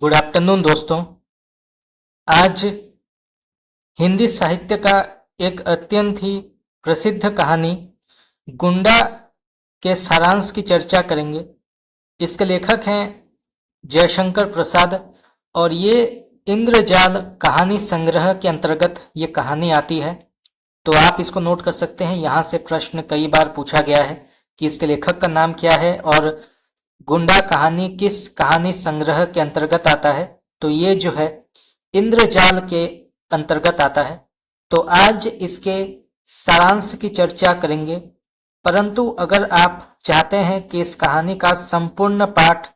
Good afternoon दोस्तों। आज हिंदी साहित्य का एक अत्यंत ही प्रसिद्ध कहानी गुंडा के सारांश की चर्चा करेंगे। इसके लेखक हैं जयशंकर प्रसाद और ये इंद्रजाल कहानी संग्रह के अंतर्गत ये कहानी आती है। तो आप इसको नोट कर सकते हैं। यहाँ से प्रश्न कई बार पूछा गया है कि इसके लेखक का नाम क्या है और गुंडा कहानी किस कहानी संग्रह के अंतर्गत आता है। तो ये जो है इंद्रजाल के अंतर्गत आता है। तो आज इसके सारांश की चर्चा करेंगे। परंतु अगर आप चाहते हैं कि इस कहानी का संपूर्ण पाठ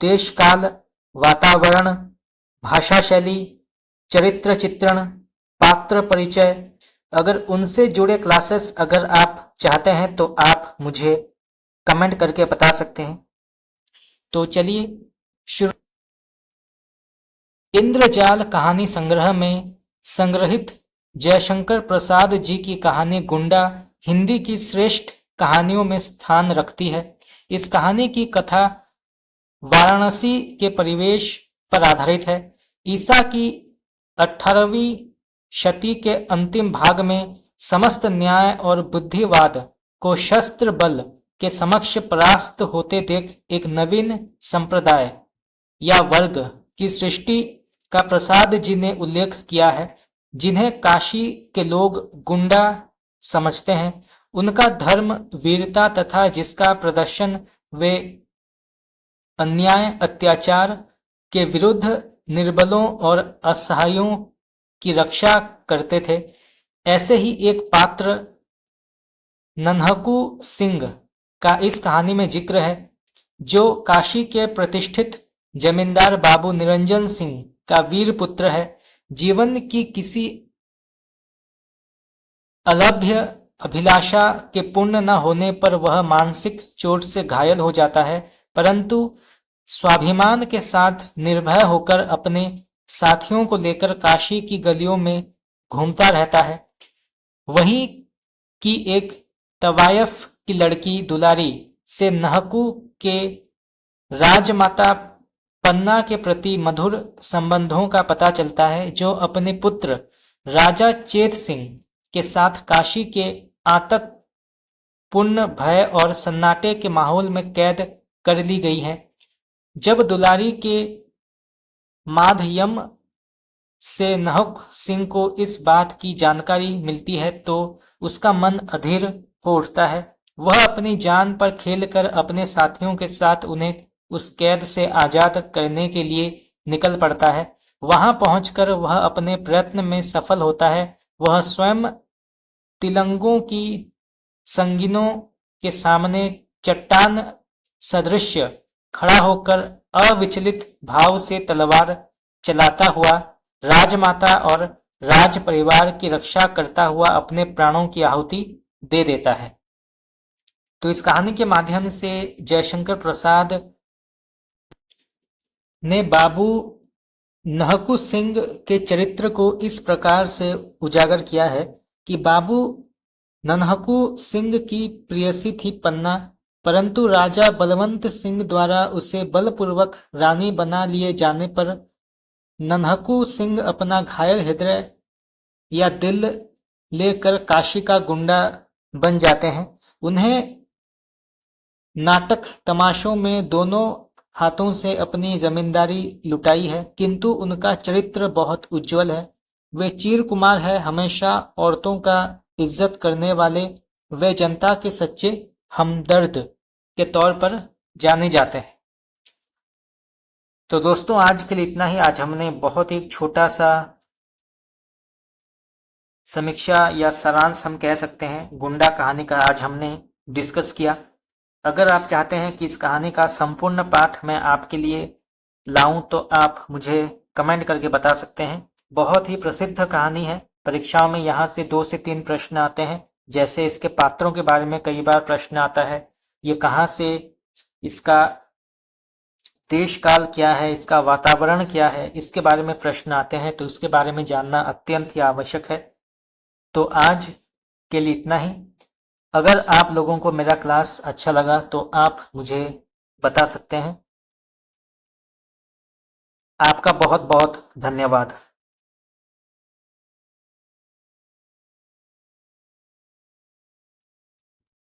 देश काल, वातावरण, भाषा शैली, चरित्र चित्रण, पात्र परिचय, अगर उनसे जुड़े क्लासेस अगर आप चाहते हैं तो आप मुझे कमेंट करके बता सकते हैं। तो चलिए शुरू। इंद्रजाल कहानी संग्रह में संग्रहित जयशंकर प्रसाद जी की कहानी गुंडा हिंदी की श्रेष्ठ कहानियों में स्थान रखती है। इस कहानी की कथा वाराणसी के परिवेश पर आधारित है। ईसा की 18वीं शती के अंतिम भाग में समस्त न्याय और बुद्धिवाद को शस्त्र बल के समक्ष परास्त होते देख एक नवीन संप्रदाय या वर्ग की सृष्टि का प्रसाद जी ने उल्लेख किया है, जिन्हें काशी के लोग गुंडा समझते हैं। उनका धर्म वीरता तथा जिसका प्रदर्शन वे अन्याय अत्याचार के विरुद्ध निर्बलों और असहायों की रक्षा करते थे। ऐसे ही एक पात्र नन्हकू सिंह का इस कहानी में जिक्र है, जो काशी के प्रतिष्ठित जमींदार बाबू निरंजन सिंह का वीर पुत्र है। जीवन की किसी अलभ्य अभिलाषा के पूर्ण न होने पर वह मानसिक चोट से घायल हो जाता है, परंतु स्वाभिमान के साथ निर्भय होकर अपने साथियों को लेकर काशी की गलियों में घूमता रहता है। वहीं की एक तवायफ की लड़की दुलारी से नहकू के राजमाता पन्ना के प्रति मधुर संबंधों का पता चलता है, जो अपने पुत्र राजा चेत सिंह के साथ काशी के आतंक पूर्ण भय और सन्नाटे के माहौल में कैद कर ली गई है। जब दुलारी के माधयम से नहुक सिंह को इस बात की जानकारी मिलती है तो उसका मन अधीर हो उठता है। वह अपनी जान पर खेलकर अपने साथियों के साथ उन्हें उस कैद से आजाद करने के लिए निकल पड़ता है। वहां पहुंचकर वह अपने प्रयत्न में सफल होता है। वह स्वयं तिलंगों की संगीनों के सामने चट्टान सदृश खड़ा होकर अविचलित भाव से तलवार चलाता हुआ राजमाता और राज परिवार की रक्षा करता हुआ अपने प्राणों की आहुति दे देता है। तो इस कहानी के माध्यम से जयशंकर प्रसाद ने बाबू नहकू सिंह के चरित्र को इस प्रकार से उजागर किया है कि बाबू नन्हकू सिंह की प्रेयसी थी पन्ना, परंतु राजा बलवंत सिंह द्वारा उसे बलपूर्वक रानी बना लिए जाने पर नन्हकू सिंह अपना घायल हृदय या दिल लेकर काशी का गुंडा बन जाते हैं। उन्हें नाटक तमाशों में दोनों हाथों से अपनी जमींदारी लुटाई है, किंतु उनका चरित्र बहुत उज्जवल है। वे चीर कुमार है, हमेशा औरतों का इज्जत करने वाले। वे जनता के सच्चे हमदर्द के तौर पर जाने जाते हैं। तो दोस्तों आज के लिए इतना ही। आज हमने बहुत ही छोटा सा समीक्षा या सारांश हम कह सकते हैं गुंडा कहानी का आज हमने डिस्कस किया। अगर आप चाहते हैं कि इस कहानी का संपूर्ण पाठ मैं आपके लिए लाऊं तो आप मुझे कमेंट करके बता सकते हैं। बहुत ही प्रसिद्ध कहानी है। परीक्षाओं में यहाँ से 2 से 3 प्रश्न आते हैं। जैसे इसके पात्रों के बारे में कई बार प्रश्न आता है, ये कहाँ से, इसका देश काल क्या है, इसका वातावरण क्या है, इसके बारे में प्रश्न आते हैं। तो इसके बारे में जानना अत्यंत ही आवश्यक है। तो आज के लिए इतना ही। अगर आप लोगों को मेरा क्लास अच्छा लगा तो आप मुझे बता सकते हैं। आपका बहुत बहुत धन्यवाद।